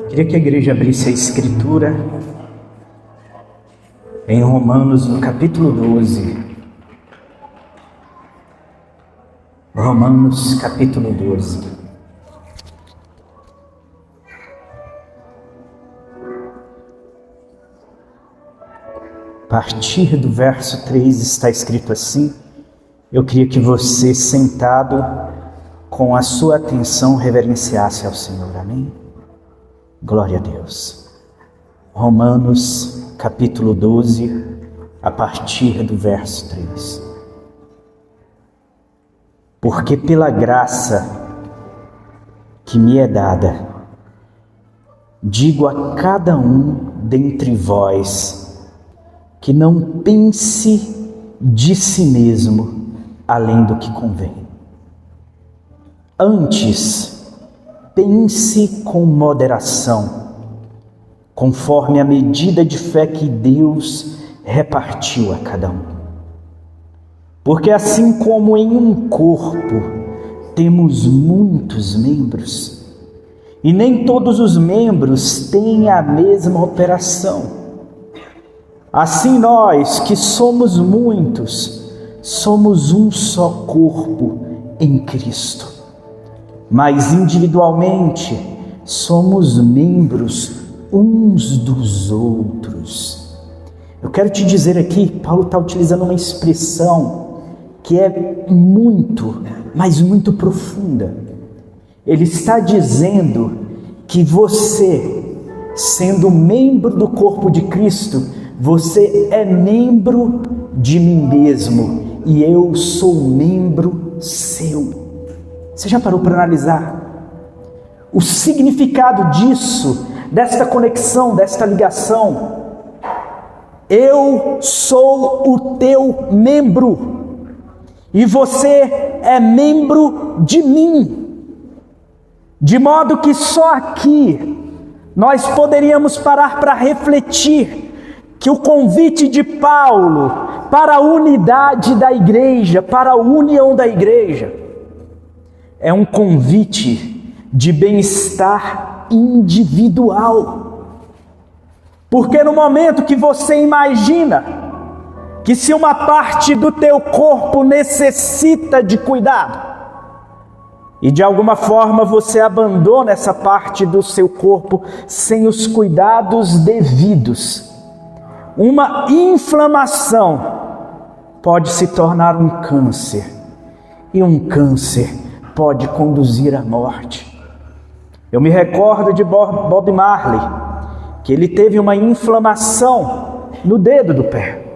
Queria que a igreja abrisse a escritura em Romanos, no capítulo 12. Romanos, capítulo 12. A partir do verso 3 está escrito assim. Eu queria que você, sentado, com a sua atenção, reverenciasse ao Senhor. Amém? Glória a Deus. Romanos, capítulo 12, a partir do verso 3. Porque pela graça que me é dada, digo a cada um dentre vós, que não pense de si mesmo além do que convém. Antes, pense com moderação, conforme a medida de fé que Deus repartiu a cada um. Porque assim como em um corpo temos muitos membros, e nem todos os membros têm a mesma operação, assim nós, que somos muitos, somos um só corpo em Cristo, mas individualmente somos membros uns dos outros. Eu quero te dizer aqui, Paulo está utilizando uma expressão que é muito, mas muito profunda. Ele está dizendo que você, sendo membro do corpo de Cristo, você é membro de mim mesmo e eu sou membro seu. Você já parou para analisar o significado disso, desta conexão, desta ligação? Eu sou o teu membro e você é membro de mim, de modo que só aqui nós poderíamos parar para refletir que o convite de Paulo para a unidade da igreja, para a união da igreja, é um convite de bem-estar individual. Porque no momento que você imagina que se uma parte do teu corpo necessita de cuidado, e de alguma forma você abandona essa parte do seu corpo sem os cuidados devidos, uma inflamação pode se tornar um câncer, e um câncer pode conduzir à morte. Eu me recordo de Bob Marley, que ele teve uma inflamação no dedo do pé,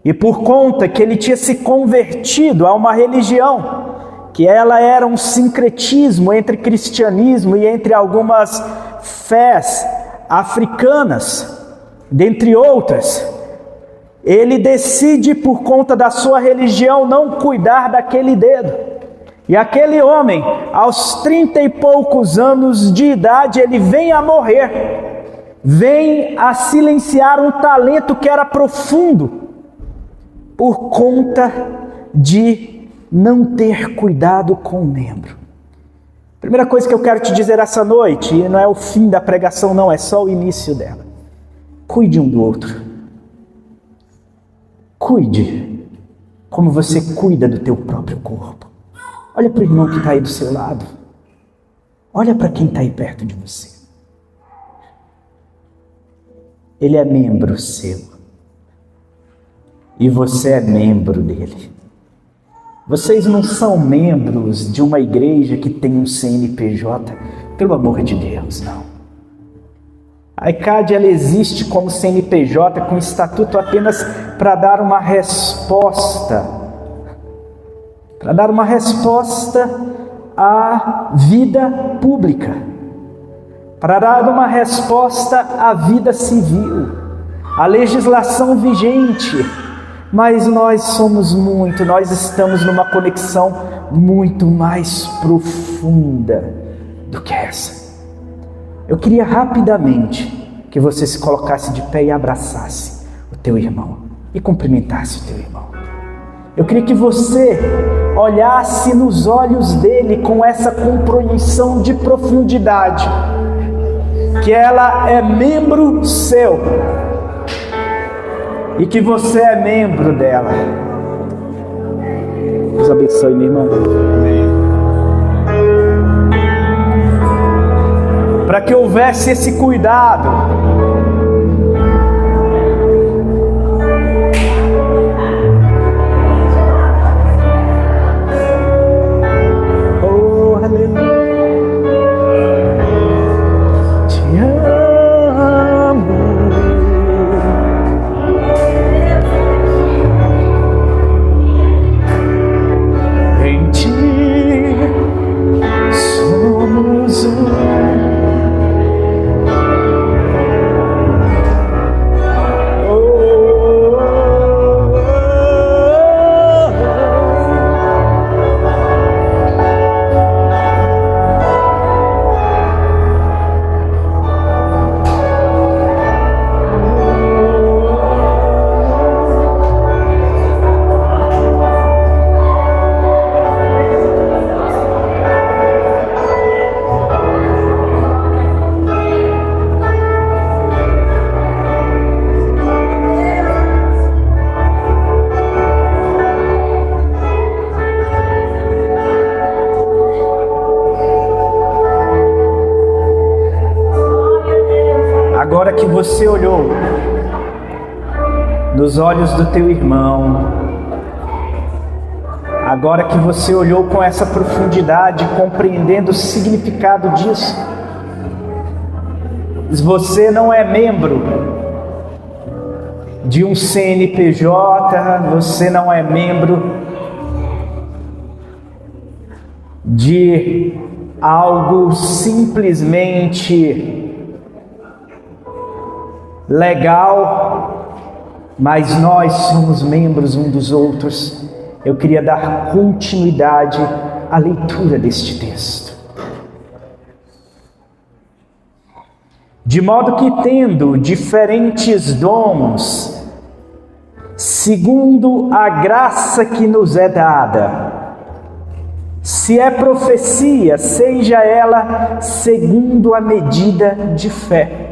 e por conta que ele tinha se convertido a uma religião, que ela era um sincretismo entre cristianismo e entre algumas fés africanas, dentre outras, ele decide, por conta da sua religião, não cuidar daquele dedo. E aquele homem, aos 30 e poucos anos de idade, ele vem a morrer, vem a silenciar um talento que era profundo, por conta de não ter cuidado com o membro. Primeira coisa que eu quero te dizer essa noite, e não é o fim da pregação não, é só o início dela. Cuide um do outro. Cuide como você cuida do teu próprio corpo. Olha para o irmão que está aí do seu lado. Olha para quem está aí perto de você. Ele é membro seu. E você é membro dele. Vocês não são membros de uma igreja que tem um CNPJ, pelo amor de Deus, não. A ECAD, ela existe como CNPJ com estatuto apenas para dar uma resposta. Para dar uma resposta à vida pública. Para dar uma resposta à vida civil, à legislação vigente. Mas nós somos muito, nós estamos numa conexão muito mais profunda do que essa. Eu queria rapidamente que você se colocasse de pé e abraçasse o teu irmão e cumprimentasse o teu irmão. Eu queria que você olhasse nos olhos dele com essa compreensão de profundidade, que ela é membro seu e que você é membro dela. Deus abençoe, meu irmão. Para que houvesse esse cuidado, oh, aleluia, te amo, em ti somos um. Agora que você olhou nos olhos do teu irmão, agora que você olhou com essa profundidade, compreendendo o significado disso, você não é membro de um CNPJ, você não é membro de algo simplesmente legal, mas nós somos membros um dos outros. Eu queria dar continuidade à leitura deste texto. De modo que, tendo diferentes dons, segundo a graça que nos é dada, se é profecia, seja ela segundo a medida de fé.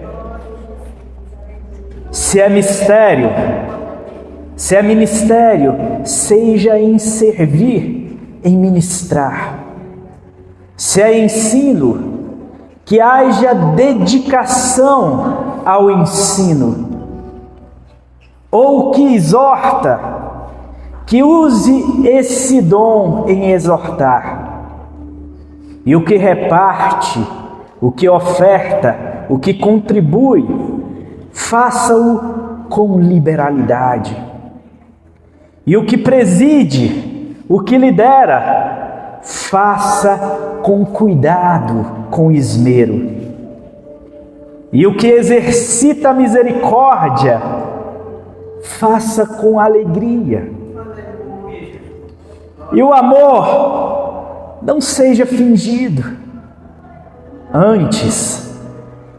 Se é mistério, se é ministério, seja em servir, em ministrar. Se é ensino, que haja dedicação ao ensino. Ou que exorta, que use esse dom em exortar. E o que reparte, o que oferta, o que contribui, faça-o com liberalidade. E o que preside, o que lidera, faça com cuidado, com esmero. E o que exercita a misericórdia, faça com alegria. E o amor não seja fingido. Antes,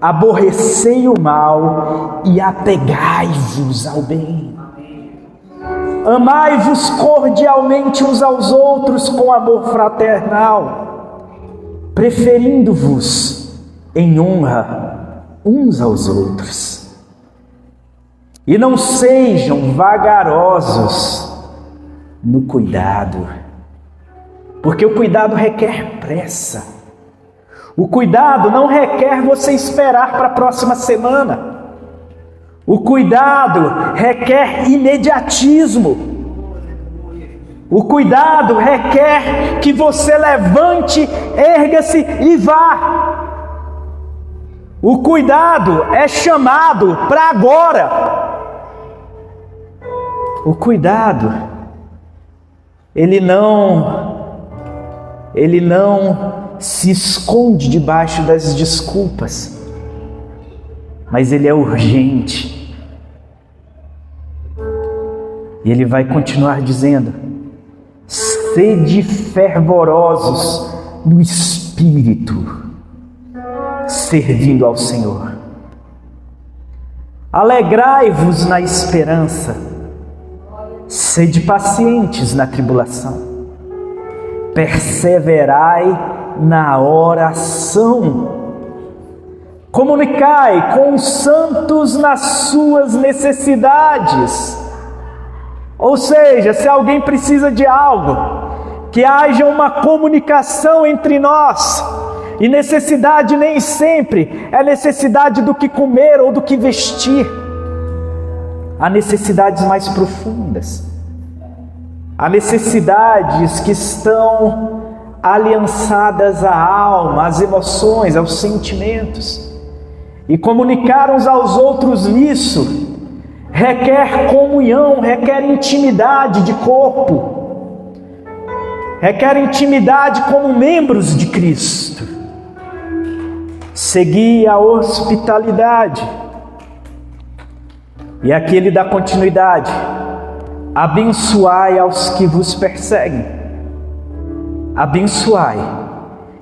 aborrecei o mal e apegai-vos ao bem. Amai-vos cordialmente uns aos outros com amor fraternal, preferindo-vos em honra uns aos outros. E não sejam vagarosos no cuidado, porque o cuidado requer pressa. O cuidado não requer você esperar para a próxima semana. O cuidado requer imediatismo. O cuidado requer que você levante, erga-se e vá. O cuidado é chamado para agora. O cuidado, ele não se esconde debaixo das desculpas, mas ele é urgente. E ele vai continuar dizendo: sede fervorosos no Espírito, servindo ao Senhor. Alegrai-vos na esperança, Sede pacientes na tribulação, perseverai na oração, comunicai com os santos nas suas necessidades. Ou seja, se alguém precisa de algo, que haja uma comunicação entre nós. E necessidade nem sempre é necessidade do que comer ou do que vestir. Há necessidades mais profundas. Há necessidades que estão aliançadas à alma, às emoções, aos sentimentos. E comunicar uns aos outros nisso requer comunhão, requer intimidade de corpo, requer intimidade como membros de Cristo. Segui a hospitalidade. E aqui ele dá continuidade. Abençoai aos que vos perseguem. Abençoai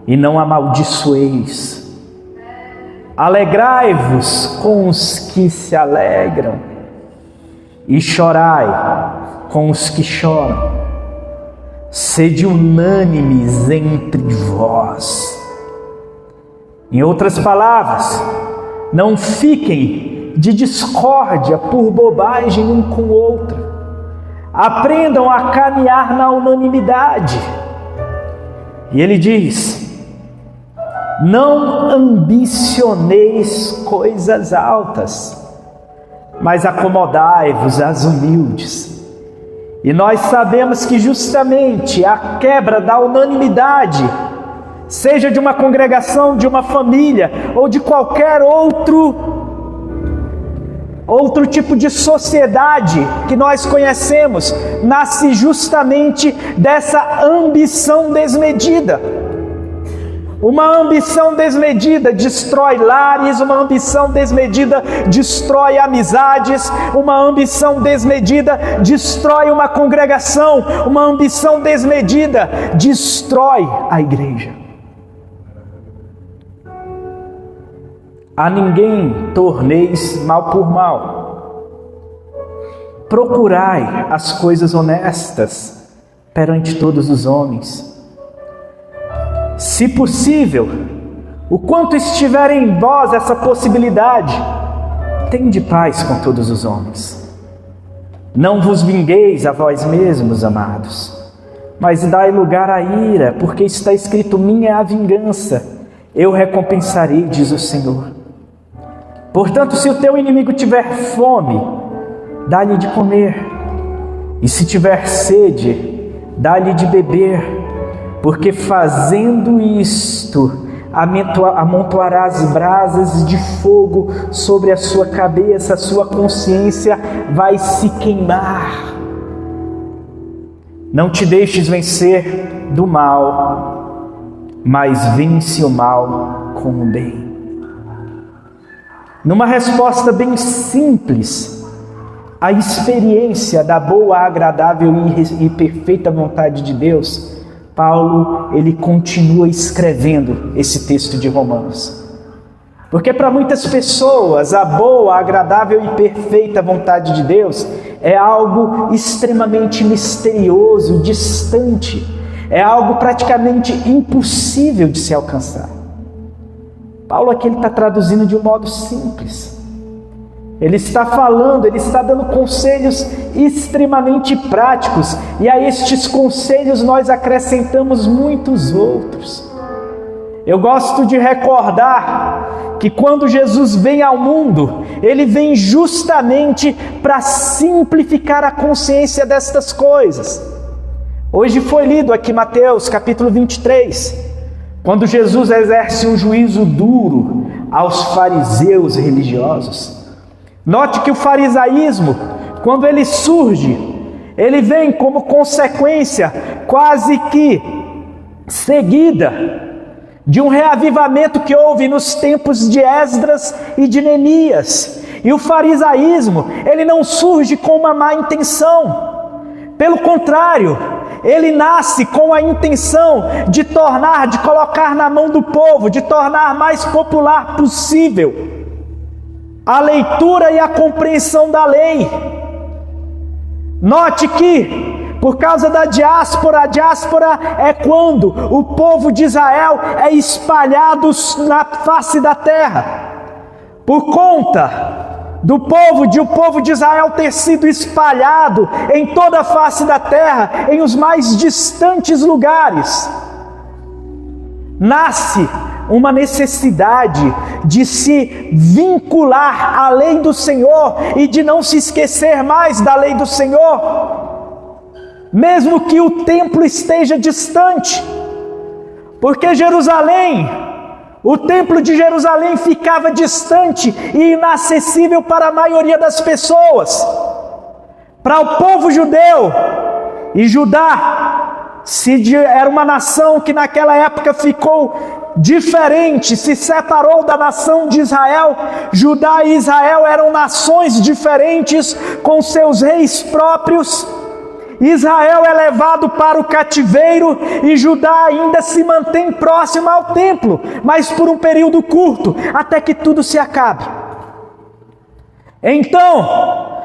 e não amaldiçoeis. Alegrai-vos com os que se alegram e chorai com os que choram. Sede unânimes entre vós. Em outras palavras, não fiquem de discórdia por bobagem um com o outro. Aprendam a caminhar na unanimidade. E ele diz: não ambicioneis coisas altas, mas acomodai-vos às humildes. E nós sabemos que justamente a quebra da unanimidade, seja de uma congregação, de uma família ou de qualquer outro tipo de sociedade que nós conhecemos, nasce justamente dessa ambição desmedida. Uma ambição desmedida destrói lares, uma ambição desmedida destrói amizades, uma ambição desmedida destrói uma congregação, uma ambição desmedida destrói a igreja. A ninguém torneis mal por mal. Procurai as coisas honestas perante todos os homens. Se possível, o quanto estiver em vós essa possibilidade, tende paz com todos os homens. Não vos vingueis a vós mesmos, amados, mas dai lugar à ira, porque está escrito: minha é a vingança, eu recompensarei, diz o Senhor. Portanto, se o teu inimigo tiver fome, dá-lhe de comer, e se tiver sede, dá-lhe de beber, porque fazendo isto, amontoarás brasas de fogo sobre a sua cabeça, a sua consciência vai se queimar. Não te deixes vencer do mal, mas vence o mal com o bem. Numa resposta bem simples à experiência da boa, agradável e perfeita vontade de Deus, Paulo, ele continua escrevendo esse texto de Romanos. Porque para muitas pessoas, a boa, agradável e perfeita vontade de Deus é algo extremamente misterioso, distante, é algo praticamente impossível de se alcançar. Paulo aqui está traduzindo de um modo simples. Ele está falando, ele está dando conselhos extremamente práticos, e a estes conselhos nós acrescentamos muitos outros. Eu gosto de recordar que quando Jesus vem ao mundo, ele vem justamente para simplificar a consciência destas coisas. Hoje foi lido aqui Mateus capítulo 23, quando Jesus exerce um juízo duro aos fariseus religiosos. Note que o farisaísmo, quando ele surge, ele vem como consequência quase que seguida de um reavivamento que houve nos tempos de Esdras e de Neemias. E o farisaísmo, ele não surge com uma má intenção. Pelo contrário, ele nasce com a intenção de colocar na mão do povo, de tornar mais popular possível a leitura e a compreensão da lei. Note que, por causa da diáspora, a diáspora é quando o povo de Israel é espalhado na face da terra. Por conta do povo de Israel ter sido espalhado em toda a face da terra, em os mais distantes lugares, nasce uma necessidade de se vincular à lei do Senhor e de não se esquecer mais da lei do Senhor, mesmo que o templo esteja distante, porque o templo de Jerusalém ficava distante e inacessível para a maioria das pessoas. Para o povo judeu, e Judá era uma nação que naquela época ficou diferente, se separou da nação de Israel. Judá e Israel eram nações diferentes, com seus reis próprios. Israel é levado para o cativeiro e Judá ainda se mantém próximo ao templo, mas por um período curto, até que tudo se acabe. Então,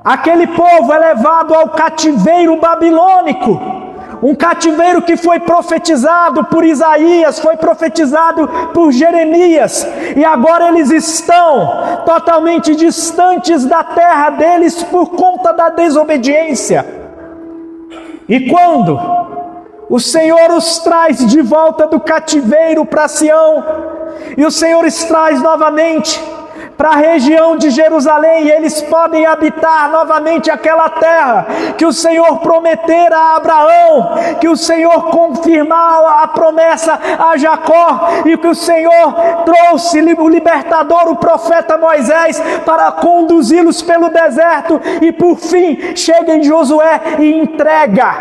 aquele povo é levado ao cativeiro babilônico, um cativeiro que foi profetizado por Isaías, foi profetizado por Jeremias, e agora eles estão totalmente distantes da terra deles por conta da desobediência. E quando o Senhor os traz de volta do cativeiro para Sião, e o Senhor os traz novamente para a região de Jerusalém, e eles podem habitar novamente aquela terra que o Senhor prometera a Abraão, que o Senhor confirmou a promessa a Jacó, e que o Senhor trouxe o libertador, o profeta Moisés, para conduzi-los pelo deserto, e por fim chega em Josué e entrega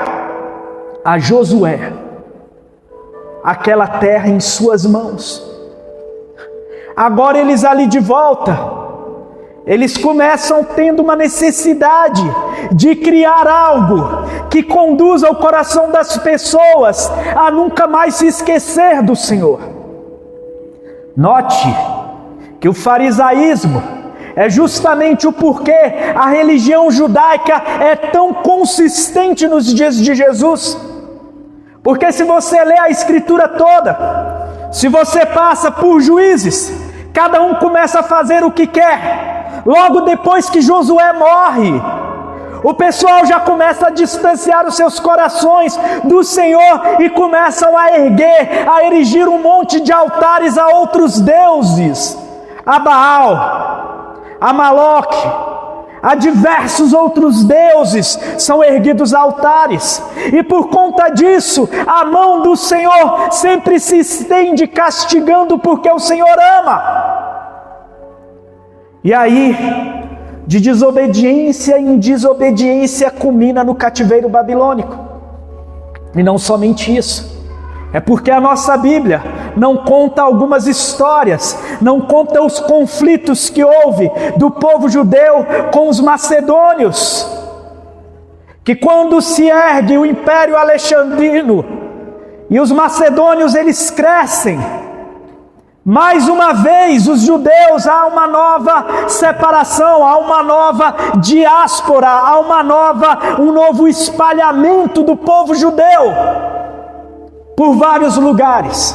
a Josué aquela terra em suas mãos. Agora eles ali de volta, eles começam tendo uma necessidade de criar algo que conduza o coração das pessoas a nunca mais se esquecer do Senhor. Note que o farisaísmo é justamente o porquê a religião judaica é tão consistente nos dias de Jesus. Porque se você lê a Escritura toda, se você passa por Juízes, cada um começa a fazer o que quer. Logo depois que Josué morre, o pessoal já começa a distanciar os seus corações do Senhor e começam a erigir um monte de altares a outros deuses, a Baal, a Maloque, a diversos outros deuses são erguidos altares, e por conta disso, a mão do Senhor sempre se estende castigando, porque o Senhor ama. E aí, de desobediência em desobediência, culmina no cativeiro babilônico. E não somente isso, é porque a nossa Bíblia não conta algumas histórias, não conta os conflitos que houve do povo judeu com os macedônios, que quando se ergue o Império Alexandrino e os macedônios eles crescem, mais uma vez os judeus, há uma nova separação, há uma nova diáspora, há um novo espalhamento do povo judeu por vários lugares.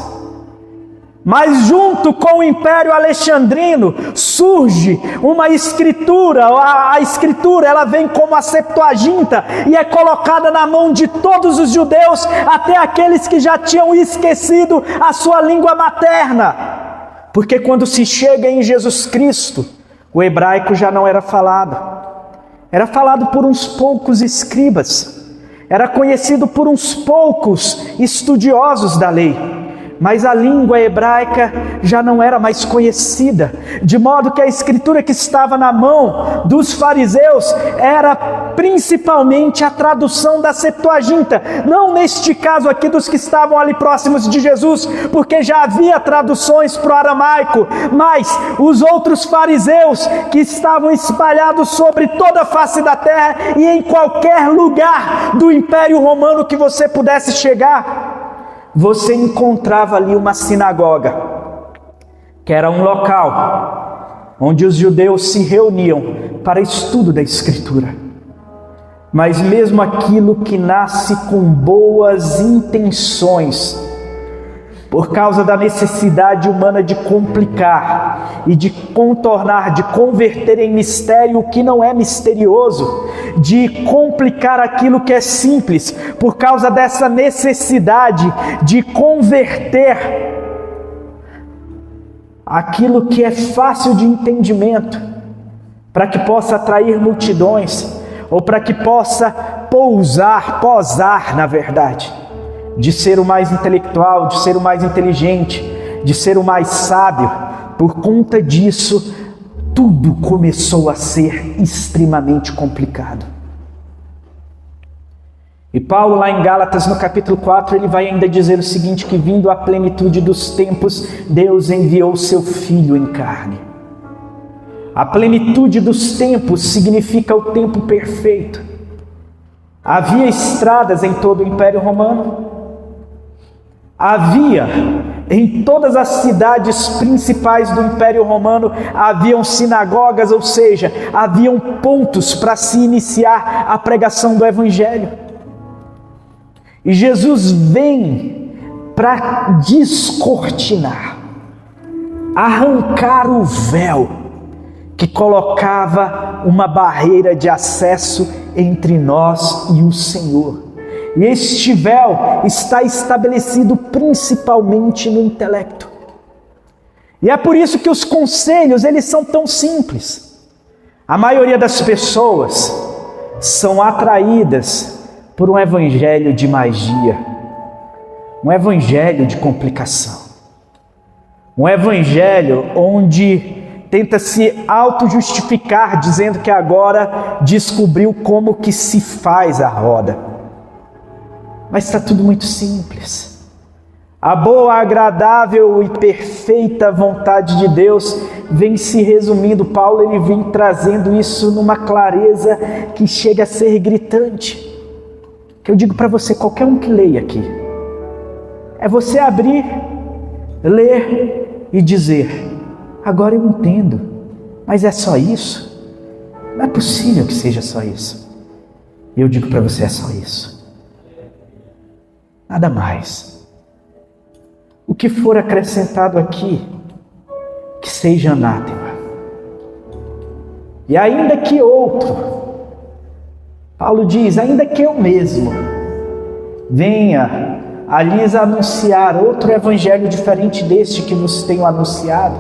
Mas junto com o Império Alexandrino surge uma escritura. A escritura ela vem como a Septuaginta e é colocada na mão de todos os judeus, até aqueles que já tinham esquecido a sua língua materna. Porque quando se chega em Jesus Cristo, o hebraico já não era falado. Era falado por uns poucos escribas. Era conhecido por uns poucos estudiosos da lei. Mas a língua hebraica já não era mais conhecida, de modo que a escritura que estava na mão dos fariseus era principalmente a tradução da Septuaginta, não neste caso aqui dos que estavam ali próximos de Jesus, porque já havia traduções para o aramaico, mas os outros fariseus que estavam espalhados sobre toda a face da terra e em qualquer lugar do Império Romano que você pudesse chegar, você encontrava ali uma sinagoga, que era um local onde os judeus se reuniam para estudo da Escritura. Mas mesmo aquilo que nasce com boas intenções, por causa da necessidade humana de complicar e de contornar, de converter em mistério o que não é misterioso, de complicar aquilo que é simples, por causa dessa necessidade de converter aquilo que é fácil de entendimento, para que possa atrair multidões, ou para que possa posar na verdade, de ser o mais intelectual, de ser o mais inteligente, de ser o mais sábio. Por conta disso, tudo começou a ser extremamente complicado. E Paulo, lá em Gálatas, no capítulo 4, ele vai ainda dizer o seguinte, que vindo à plenitude dos tempos, Deus enviou seu Filho em carne. A plenitude dos tempos significa o tempo perfeito. Havia estradas em todo o Império Romano. Havia, em todas as cidades principais do Império Romano, haviam sinagogas, ou seja, haviam pontos para se iniciar a pregação do Evangelho. E Jesus vem para descortinar, arrancar o véu que colocava uma barreira de acesso entre nós e o Senhor. E este véu está estabelecido principalmente no intelecto. E é por isso que os conselhos, eles são tão simples. A maioria das pessoas são atraídas por um evangelho de magia, um evangelho de complicação, um evangelho onde tenta se auto-justificar, dizendo que agora descobriu como que se faz a roda. Mas está tudo muito simples. A boa, agradável e perfeita vontade de Deus vem se resumindo. Paulo, ele vem trazendo isso numa clareza que chega a ser gritante. Que eu digo para você, qualquer um que leia aqui, é você abrir, ler e dizer: agora eu entendo, mas é só isso? Não é possível que seja só isso. E eu digo para você, é só isso. Nada mais. O que for acrescentado aqui, que seja anátema. E ainda que outro, Paulo diz, ainda que eu mesmo venha a lhes anunciar outro evangelho diferente deste que vos tenho anunciado,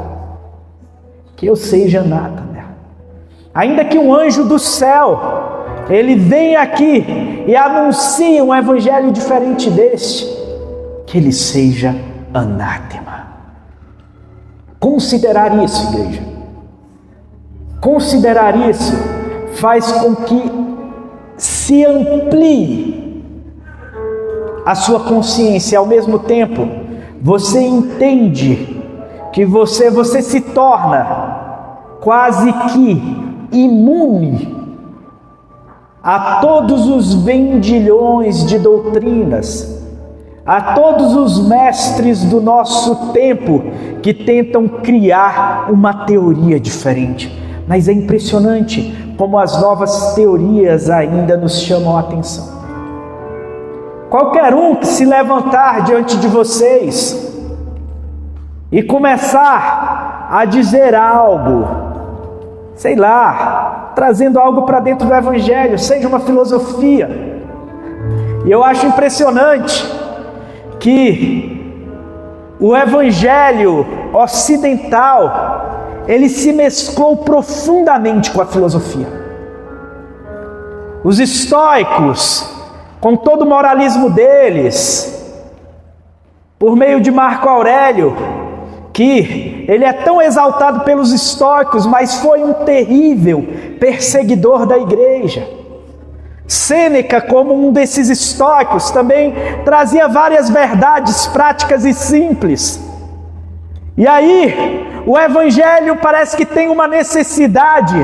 que eu seja anátema. Ainda que um anjo do céu ele vem aqui e anuncia um evangelho diferente deste, que ele seja anátema. Considerar isso, igreja, considerar isso faz com que se amplie a sua consciência. Ao mesmo tempo, você entende que você se torna quase que imune a todos os vendilhões de doutrinas, a todos os mestres do nosso tempo que tentam criar uma teoria diferente. Mas é impressionante como as novas teorias ainda nos chamam a atenção. Qualquer um que se levantar diante de vocês e começar a dizer algo, sei lá, trazendo algo para dentro do Evangelho, seja uma filosofia. E eu acho impressionante que o Evangelho ocidental, ele se mesclou profundamente com a filosofia. Os estoicos, com todo o moralismo deles, por meio de Marco Aurélio, que ele é tão exaltado pelos estoicos, mas foi um terrível perseguidor da igreja. Sêneca, como um desses estoicos, também trazia várias verdades práticas e simples. E aí, o Evangelho parece que tem uma necessidade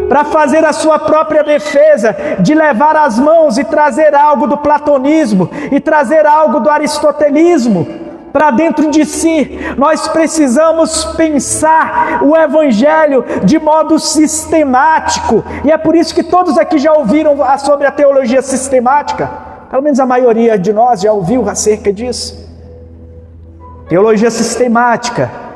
para fazer a sua própria defesa, de levar as mãos e trazer algo do platonismo, e trazer algo do aristotelismo, para dentro de si. Nós precisamos pensar o Evangelho de modo sistemático. E é por isso que todos aqui já ouviram sobre a teologia sistemática. Pelo menos a maioria de nós já ouviu acerca disso. Teologia sistemática.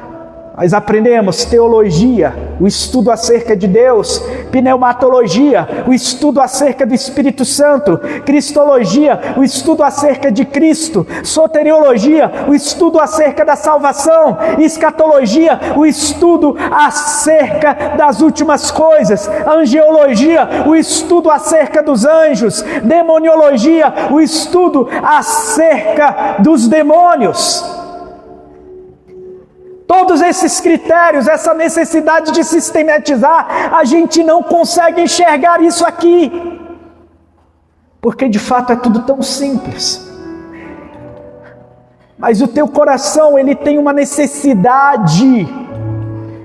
Nós aprendemos teologia, o estudo acerca de Deus; pneumatologia, o estudo acerca do Espírito Santo; cristologia, o estudo acerca de Cristo; soteriologia, o estudo acerca da salvação; escatologia, o estudo acerca das últimas coisas; angeologia, o estudo acerca dos anjos; demoniologia, o estudo acerca dos demônios. Todos esses critérios, essa necessidade de sistematizar, a gente não consegue enxergar isso aqui, porque de fato é tudo tão simples. Mas o teu coração, ele tem uma necessidade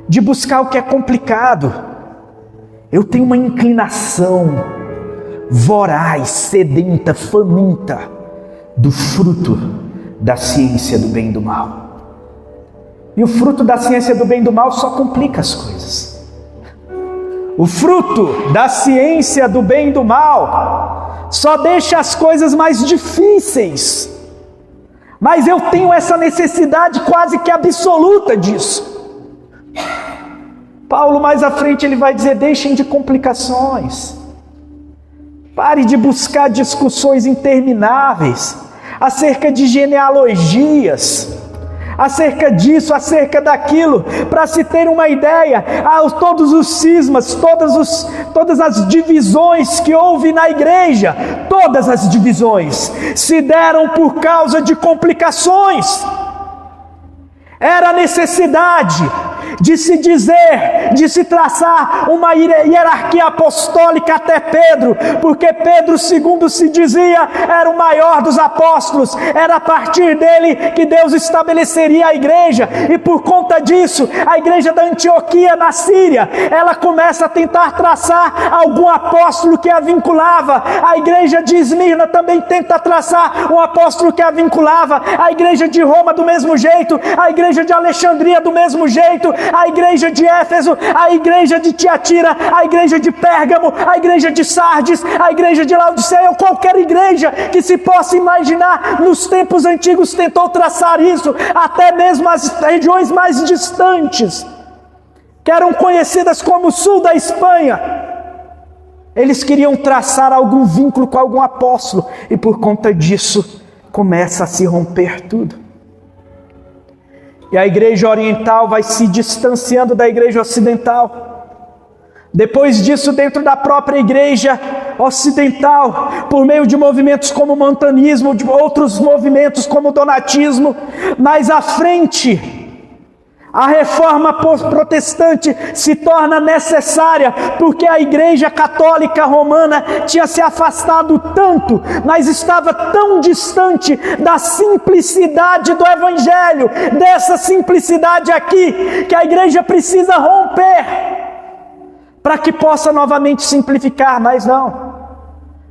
de buscar o que é complicado. Eu tenho uma inclinação voraz, sedenta, faminta do fruto da ciência do bem e do mal. E o fruto da ciência do bem e do mal só complica as coisas. O fruto da ciência do bem e do mal só deixa as coisas mais difíceis. Mas eu tenho essa necessidade quase que absoluta disso. Paulo mais à frente ele vai dizer: deixem de complicações. Pare de buscar discussões intermináveis acerca de genealogias, acerca disso, acerca daquilo. Para se ter uma ideia, todos os cismas, todas as divisões que houve na igreja, todas as divisões se deram por causa de complicações. Era a necessidade de se dizer, de se traçar uma hierarquia apostólica até Pedro, porque Pedro, segundo se dizia, era o maior dos apóstolos. Era a partir dele que Deus estabeleceria a igreja, e por conta disso, a igreja da Antioquia na Síria, ela começa a tentar traçar algum apóstolo que a vinculava. A igreja de Esmirna também tenta traçar um apóstolo que a vinculava. A igreja de Roma do mesmo jeito, a igreja de Alexandria do mesmo jeito, a igreja de Éfeso, a igreja de Tiatira, a igreja de Pérgamo, a igreja de Sardes, a igreja de Laodiceia, ou qualquer igreja que se possa imaginar nos tempos antigos tentou traçar isso. Até mesmo as regiões mais distantes, que eram conhecidas como o sul da Espanha, eles queriam traçar algum vínculo com algum apóstolo, e por conta disso começa a se romper tudo. E a igreja oriental vai se distanciando da igreja ocidental. Depois disso, dentro da própria igreja ocidental, por meio de movimentos como o montanismo, de outros movimentos como o donatismo, mais à frente, a reforma protestante se torna necessária, porque a igreja católica romana tinha se afastado tanto, mas estava tão distante da simplicidade do evangelho, dessa simplicidade aqui, que a igreja precisa romper, para que possa novamente simplificar. Mas não.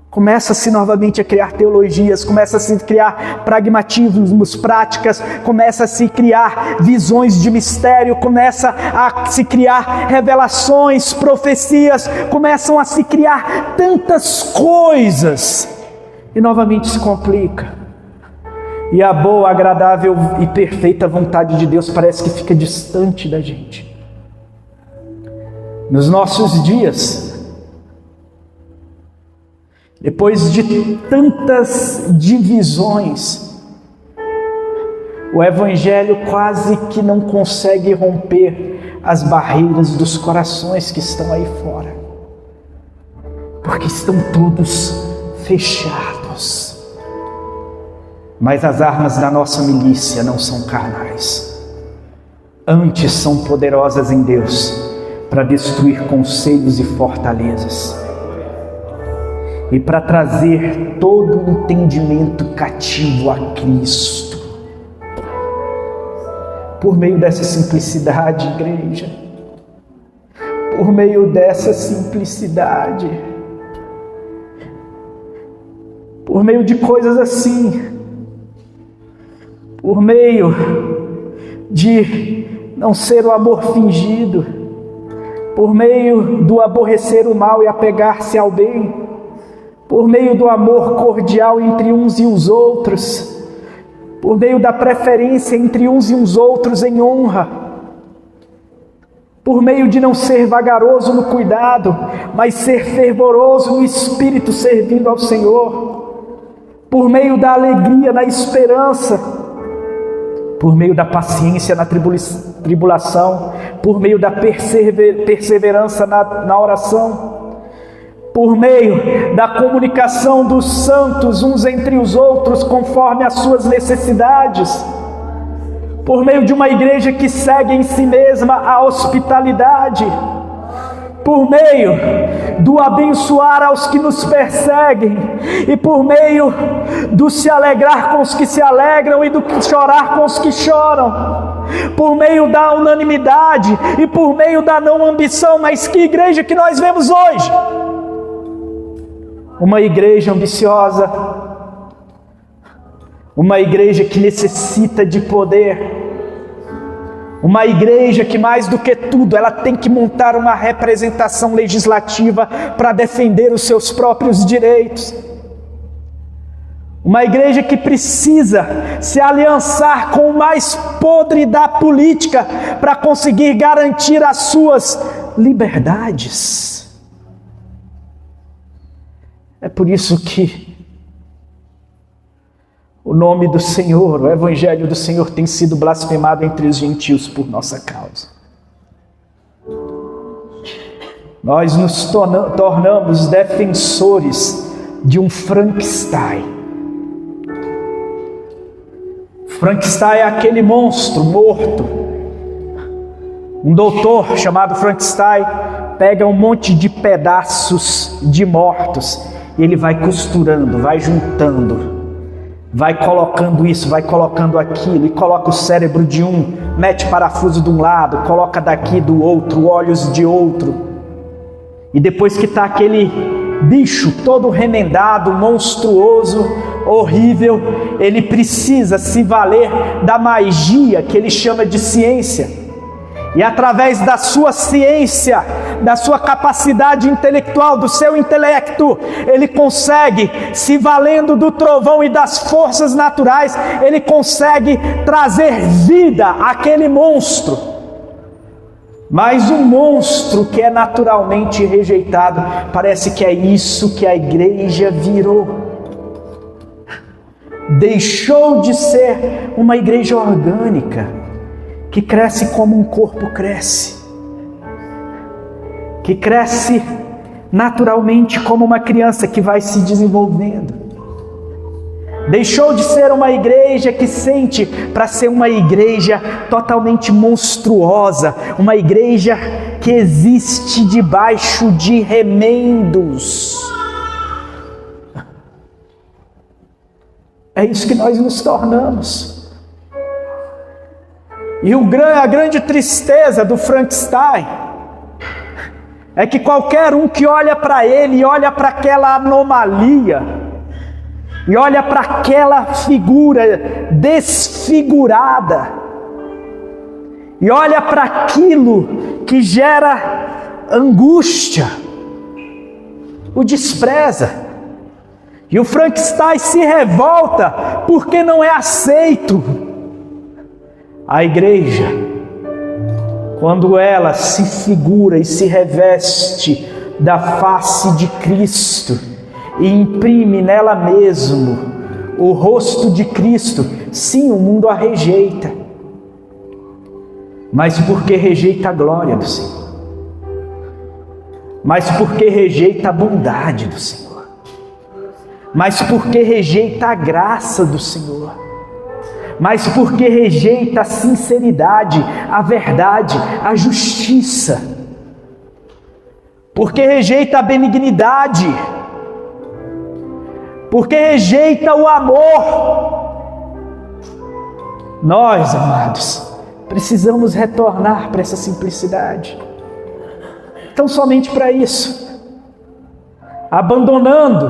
Começa-se novamente a criar teologias, começa-se a criar pragmatismos, práticas, começa-se a criar visões de mistério, começa a se criar revelações, profecias, começam a se criar tantas coisas, e novamente se complica. E a boa, agradável e perfeita vontade de Deus parece que fica distante da gente. Nos nossos dias, depois de tantas divisões, o Evangelho quase que não consegue romper as barreiras dos corações que estão aí fora, porque estão todos fechados. Mas as armas da nossa milícia não são carnais, antes são poderosas em Deus para destruir conselhos e fortalezas, e para trazer todo o entendimento cativo a Cristo. Por meio dessa simplicidade, igreja, por meio dessa simplicidade, por meio de coisas assim, por meio de não ser o amor fingido, por meio do aborrecer o mal e apegar-se ao bem, por meio do amor cordial entre uns e os outros, por meio da preferência entre uns e os outros em honra, por meio de não ser vagaroso no cuidado, mas ser fervoroso no espírito servindo ao Senhor, por meio da alegria na esperança, por meio da paciência na tribulação, por meio da perseverança na oração, por meio da comunicação dos santos uns entre os outros conforme as suas necessidades, por meio de uma igreja que segue em si mesma a hospitalidade, por meio do abençoar aos que nos perseguem, e por meio do se alegrar com os que se alegram e do chorar com os que choram, por meio da unanimidade e por meio da não ambição. Mas que igreja que nós vemos hoje? Uma igreja ambiciosa, uma igreja que necessita de poder, uma igreja que mais do que tudo, ela tem que montar uma representação legislativa para defender os seus próprios direitos. Uma igreja que precisa se aliançar com o mais podre da política para conseguir garantir as suas liberdades. É por isso que o nome do Senhor, o Evangelho do Senhor tem sido blasfemado entre os gentios por nossa causa. Nós nos tornamos defensores de um Frankenstein. Frankenstein é aquele monstro morto. Um doutor chamado Frankenstein pega um monte de pedaços de mortos e ele vai costurando, vai juntando, vai colocando isso, vai colocando aquilo, e coloca o cérebro de um, mete parafuso de um lado, coloca daqui do outro, olhos de outro. E depois que está aquele bicho todo remendado, monstruoso, horrível, ele precisa se valer da magia que ele chama de ciência. E através da sua ciência, da sua capacidade intelectual, do seu intelecto, ele consegue, se valendo do trovão e das forças naturais, ele consegue trazer vida àquele monstro. Mas um monstro que é naturalmente rejeitado, parece que é isso que a igreja virou. Deixou de ser uma igreja orgânica, que cresce como um corpo cresce, que cresce naturalmente como uma criança que vai se desenvolvendo. Deixou de ser uma igreja que sente para ser uma igreja totalmente monstruosa, uma igreja que existe debaixo de remendos. É isso que nós nos tornamos. E a grande tristeza do Frankenstein é que qualquer um que olha para ele, olha para aquela anomalia, e olha para aquela figura desfigurada, e olha para aquilo que gera angústia, o despreza. E o Frankenstein se revolta porque não é aceito. A igreja, quando ela se figura e se reveste da face de Cristo e imprime nela mesmo o rosto de Cristo, sim, o mundo a rejeita, mas porque rejeita a glória do Senhor, mas porque rejeita a bondade do Senhor, mas porque rejeita a graça do Senhor, mas porque rejeita a sinceridade, a verdade, a justiça, porque rejeita a benignidade, porque rejeita o amor. Nós, amados, precisamos retornar para essa simplicidade. Então, somente para isso, abandonando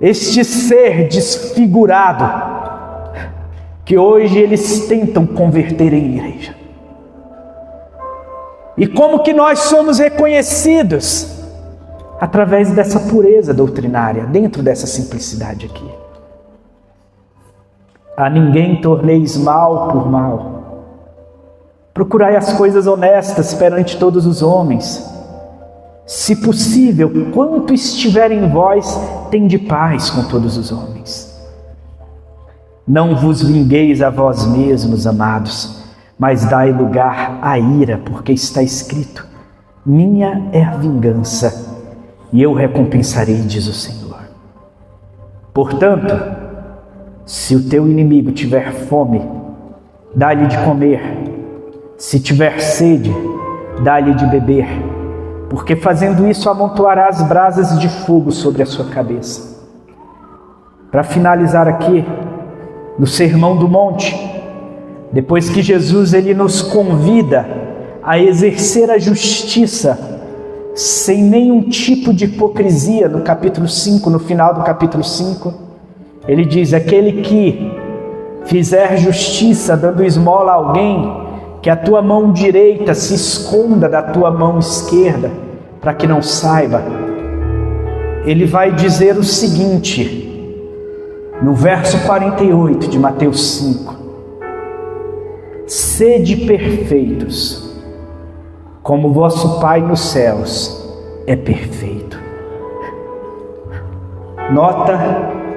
este ser desfigurado, que hoje eles tentam converter em igreja. E como que nós somos reconhecidos? Através dessa pureza doutrinária, dentro dessa simplicidade aqui. A ninguém torneis mal por mal. Procurai as coisas honestas perante todos os homens. Se possível, quanto estiver em vós, tende paz com todos os homens. Não vos vingueis a vós mesmos, amados, mas dai lugar à ira, porque está escrito: minha é a vingança, e eu recompensarei, diz o Senhor. Portanto, se o teu inimigo tiver fome, dá-lhe de comer. Se tiver sede, dá-lhe de beber, porque fazendo isso amontoarás brasas de fogo sobre a sua cabeça. Para finalizar aqui, no Sermão do Monte, depois que Jesus ele nos convida a exercer a justiça sem nenhum tipo de hipocrisia, no capítulo 5, no final do capítulo 5, ele diz: aquele que fizer justiça dando esmola a alguém, que a tua mão direita se esconda da tua mão esquerda, para que não saiba. Ele vai dizer o seguinte, no verso 48 de Mateus 5: sede perfeitos, como vosso Pai nos céus é perfeito. Nota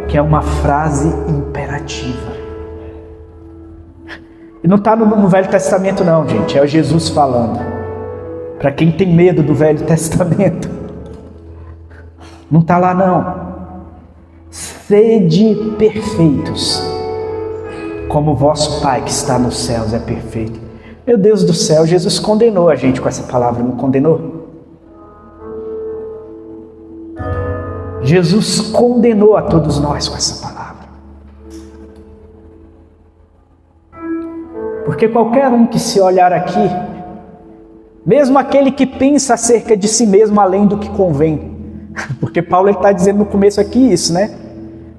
que é uma frase imperativa. E não está no Velho Testamento não, gente, é o Jesus falando. Para quem tem medo do Velho Testamento, não está lá não. Sede perfeitos, como vosso Pai que está nos céus é perfeito. Meu Deus do céu, Jesus condenou a gente com essa palavra, não condenou? Jesus condenou a todos nós com essa palavra. Porque qualquer um que se olhar aqui, mesmo aquele que pensa acerca de si mesmo além do que convém, porque Paulo está dizendo no começo aqui isso, né?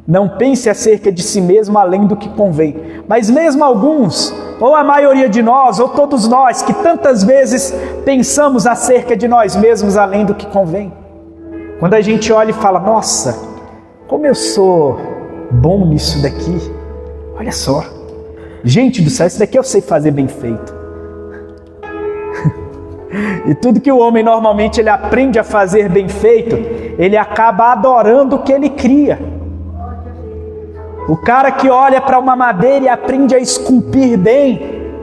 Não pense acerca de si mesmo além do que convém. Mas mesmo alguns, ou a maioria de nós, ou todos nós, que tantas vezes pensamos acerca de nós mesmos além do que convém. Quando a gente olha e fala: nossa, como eu sou bom nisso daqui. Olha só. Gente do céu, isso daqui eu sei fazer bem feito. E tudo que o homem normalmente ele aprende a fazer bem feito, ele acaba adorando o que ele cria. O cara que olha para uma madeira e aprende a esculpir bem,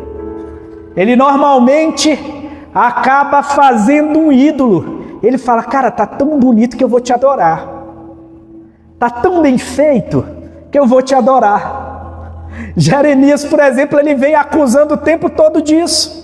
ele normalmente acaba fazendo um ídolo. Ele fala: cara, tá tão bonito que eu vou te adorar. Tá tão bem feito que eu vou te adorar. Jeremias, por exemplo, ele vem acusando o tempo todo disso.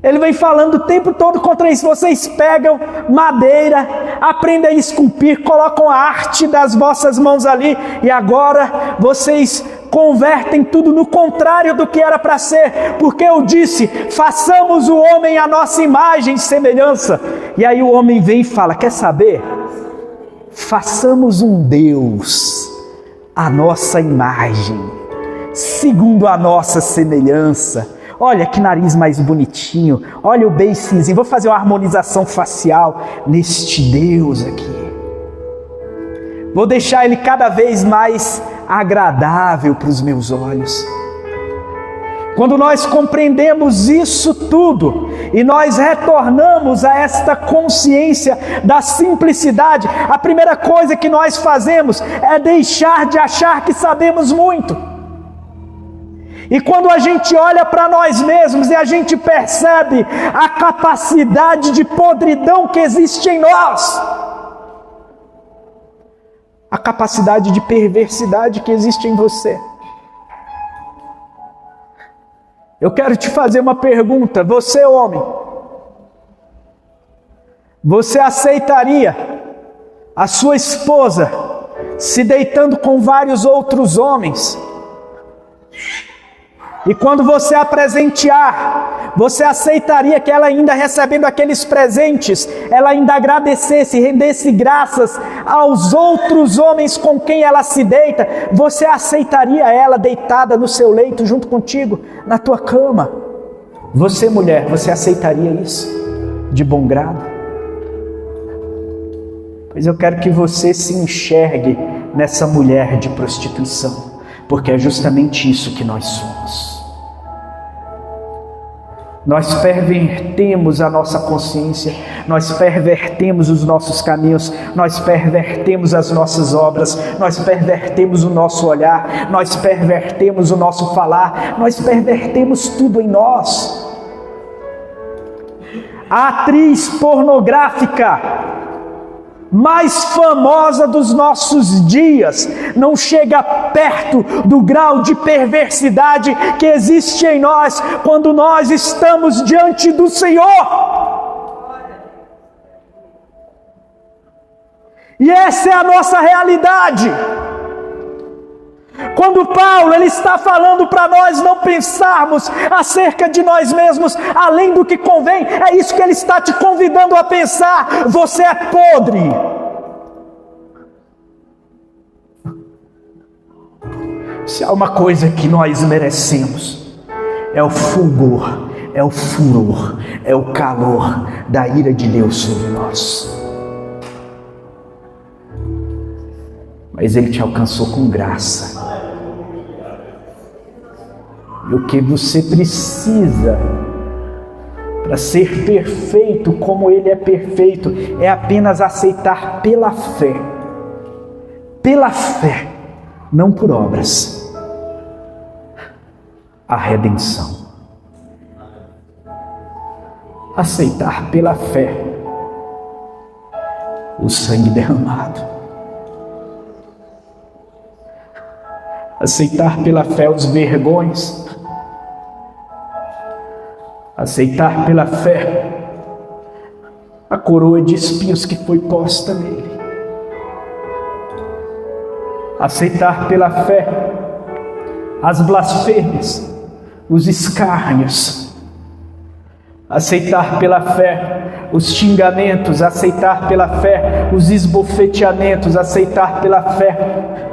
Ele vem falando o tempo todo contra isso. Vocês pegam madeira, aprendem a esculpir, colocam a arte das vossas mãos ali, e agora vocês convertem tudo no contrário do que era para ser, porque eu disse: façamos o homem à nossa imagem e semelhança. E aí o homem vem e fala: quer saber? Façamos um Deus à nossa imagem, segundo a nossa semelhança. Olha que nariz mais bonitinho, olha o beicinho, vou fazer uma harmonização facial neste Deus aqui. Vou deixar ele cada vez mais agradável para os meus olhos. Quando nós compreendemos isso tudo e nós retornamos a esta consciência da simplicidade, a primeira coisa que nós fazemos é deixar de achar que sabemos muito. E quando a gente olha para nós mesmos e a gente percebe a capacidade de podridão que existe em nós, a capacidade de perversidade que existe em você, eu quero te fazer uma pergunta. Você, homem, você aceitaria a sua esposa se deitando com vários outros homens? E quando você a presentear, você aceitaria que ela ainda recebendo aqueles presentes, ela ainda agradecesse, rendesse graças aos outros homens com quem ela se deita? Você aceitaria ela deitada no seu leito junto contigo, na tua cama? Você, mulher, você aceitaria isso de bom grado? Pois eu quero que você se enxergue nessa mulher de prostituição, porque é justamente isso que nós somos. Nós pervertemos a nossa consciência, nós pervertemos os nossos caminhos, nós pervertemos as nossas obras, nós pervertemos o nosso olhar, nós pervertemos o nosso falar, nós pervertemos tudo em nós. A atriz pornográfica mais famosa dos nossos dias não chega perto do grau de perversidade que existe em nós quando nós estamos diante do Senhor. E essa é a nossa realidade. Quando Paulo ele está falando para nós não pensarmos acerca de nós mesmos além do que convém, é isso que ele está te convidando a pensar. Você é podre. Se há uma coisa que nós merecemos, é o fulgor, é o furor, é o calor da ira de Deus sobre nós. Mas Ele te alcançou com graça. E o que você precisa para ser perfeito como Ele é perfeito é apenas aceitar pela fé. Pela fé, não por obras, a redenção. Aceitar pela fé o sangue derramado. Aceitar pela fé os vergões. Aceitar pela fé a coroa de espinhos que foi posta nele. Aceitar pela fé as blasfêmias, os escárnios. Aceitar pela fé os xingamentos. Aceitar pela fé os esbofeteamentos. Aceitar pela fé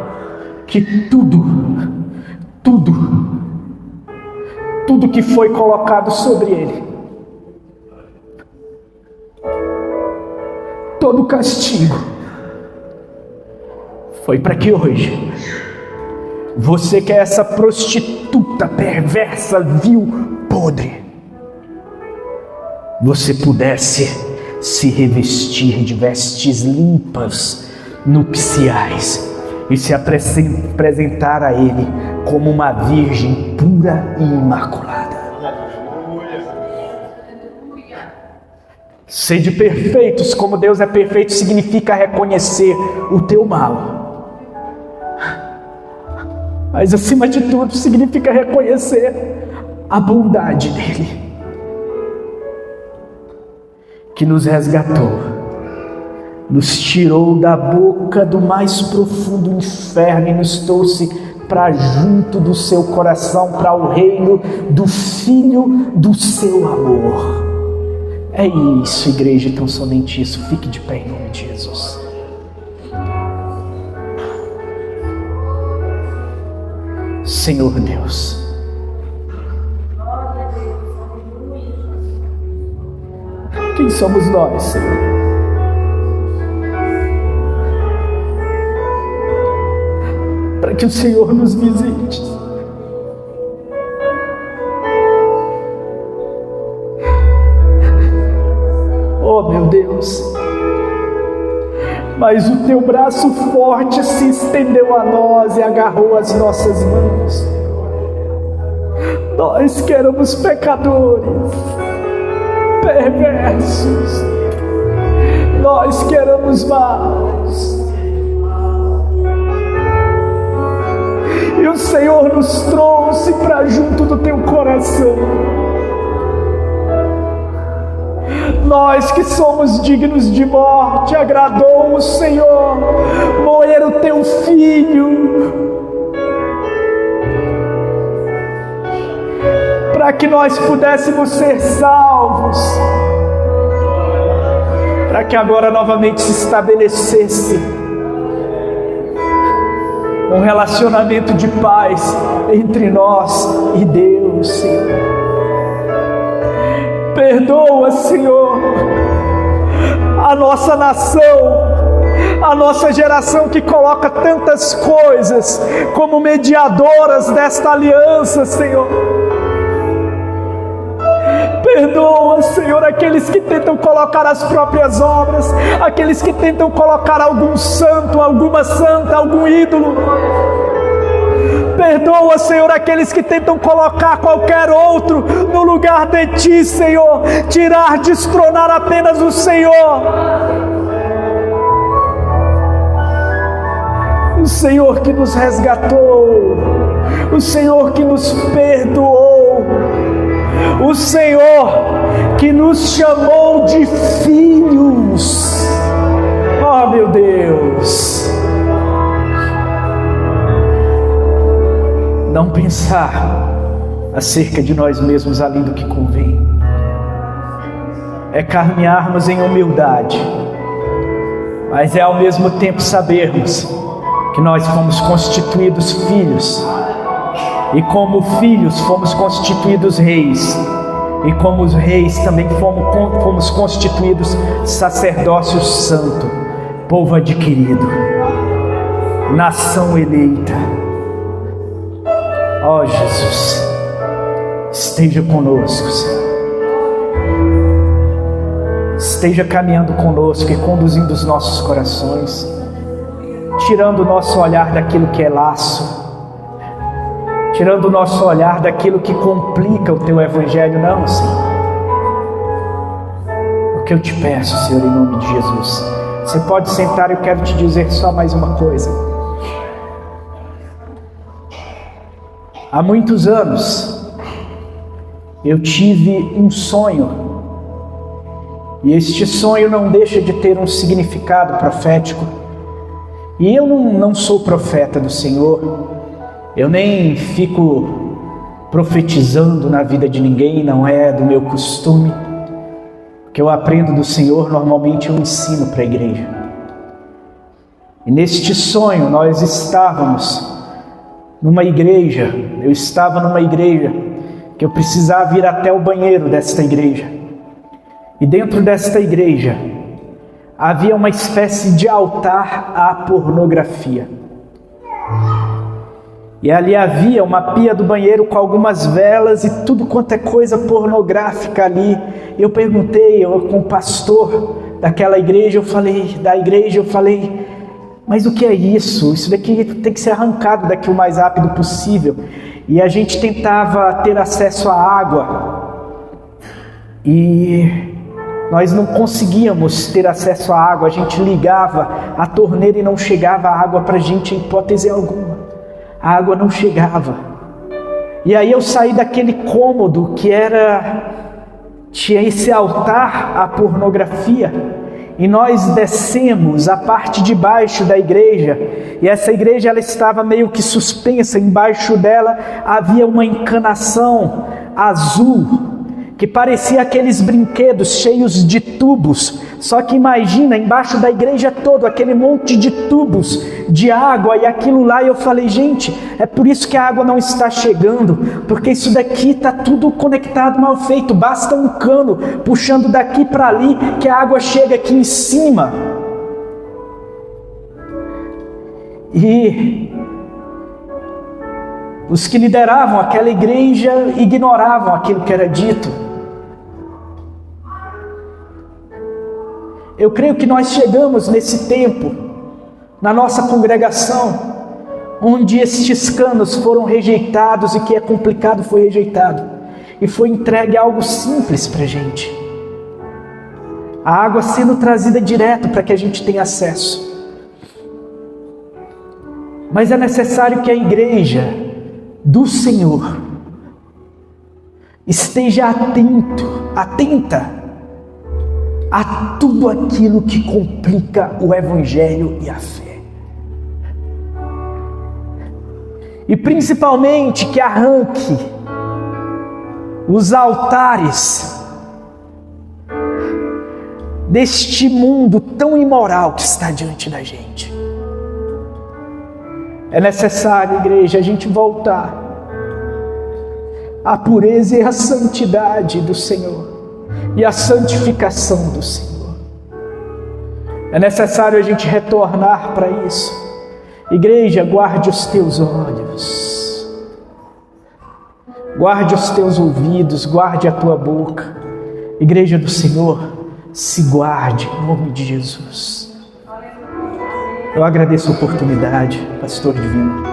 que tudo que foi colocado sobre ele, todo castigo, foi para que hoje, você que é essa prostituta perversa, vil, podre, você pudesse se revestir de vestes limpas, nupciais, e se apresentar a Ele como uma virgem pura e imaculada. Sede perfeitos como Deus é perfeito significa reconhecer o teu mal. Mas acima de tudo significa reconhecer a bondade dEle, que nos resgatou, nos tirou da boca do mais profundo inferno e nos trouxe para junto do seu coração, para o reino do Filho do seu amor. É isso, igreja, tão somente isso. Fique de pé em nome de Jesus. Senhor Deus, quem somos nós, Senhor? Para que o Senhor nos visite. Oh, meu Deus, mas o teu braço forte se estendeu a nós e agarrou as nossas mãos. Nós que éramos pecadores, perversos, nós que éramos maus, e o Senhor nos trouxe para junto do teu coração. Nós que somos dignos de morte, agradou o Senhor moer o teu filho. para que nós pudéssemos ser salvos, para que agora novamente se estabelecesse um relacionamento de paz entre nós e Deus, Senhor. Perdoa, Senhor, a nossa nação, a nossa geração que coloca tantas coisas como mediadoras desta aliança, Senhor. Perdoa, Senhor, aqueles que tentam colocar as próprias obras, aqueles que tentam colocar algum santo, alguma santa, algum ídolo. Perdoa, Senhor, aqueles que tentam colocar qualquer outro no lugar de Ti, Senhor. Tirar, destronar apenas o Senhor. O Senhor que nos resgatou, o Senhor que nos perdoou, o Senhor que nos chamou de filhos. Oh, meu Deus! Não pensar acerca de nós mesmos além do que convém. É caminharmos em humildade, mas é ao mesmo tempo sabermos que nós fomos constituídos filhos, e como filhos fomos constituídos reis, e como os reis também fomos constituídos sacerdócio santo, povo adquirido, nação eleita. Ó Jesus, esteja conosco, Senhor. Esteja caminhando conosco e conduzindo os nossos corações, tirando o nosso olhar daquilo que é laço, tirando o nosso olhar daquilo que complica o Teu Evangelho. Não, Senhor. O que eu te peço, Senhor, em nome de Jesus. Você pode sentar, eu quero te dizer só mais uma coisa. Há muitos anos, eu tive um sonho, e este sonho não deixa de ter um significado profético. E eu não sou profeta do Senhor, eu nem fico profetizando na vida de ninguém, não é do meu costume. O que eu aprendo do Senhor, normalmente eu ensino para a igreja. E neste sonho nós estávamos numa igreja, eu estava numa igreja que eu precisava ir até o banheiro desta igreja. E dentro desta igreja havia uma espécie de altar à pornografia. E ali havia uma pia do banheiro com algumas velas e tudo quanto é coisa pornográfica ali. E eu perguntei com o pastor daquela igreja, eu falei, mas o que é isso? Isso daqui tem que ser arrancado daqui o mais rápido possível. E a gente tentava ter acesso à água, e nós não conseguíamos ter acesso à água. A gente ligava a torneira e não chegava a água para a gente, em hipótese alguma. A água não chegava. E aí eu saí daquele cômodo que tinha esse altar à pornografia, e nós descemos a parte de baixo da igreja, e essa igreja ela estava meio que suspensa. Embaixo dela havia uma encanação azul, que parecia aqueles brinquedos cheios de tubos. Só que imagina, embaixo da igreja toda, aquele monte de tubos de água e aquilo lá. E eu falei, gente, é por isso que a água não está chegando, porque isso daqui está tudo conectado, mal feito. Basta um cano puxando daqui para ali que a água chega aqui em cima. E os que lideravam aquela igreja ignoravam aquilo que era dito. Eu creio que nós chegamos nesse tempo, na nossa congregação, onde estes canos foram rejeitados, e que é complicado foi rejeitado, e foi entregue algo simples para a gente. A água sendo trazida direto para que a gente tenha acesso. Mas é necessário que a igreja do Senhor esteja atenta a tudo aquilo que complica o Evangelho e a fé. E principalmente que arranque os altares deste mundo tão imoral que está diante da gente. É necessário, igreja, a gente voltar à pureza e à santidade do Senhor e à santificação do Senhor. É necessário a gente retornar para isso. Igreja, guarde os teus olhos, guarde os teus ouvidos, guarde a tua boca. Igreja do Senhor, se guarde em nome de Jesus. Eu agradeço a oportunidade, pastor divino.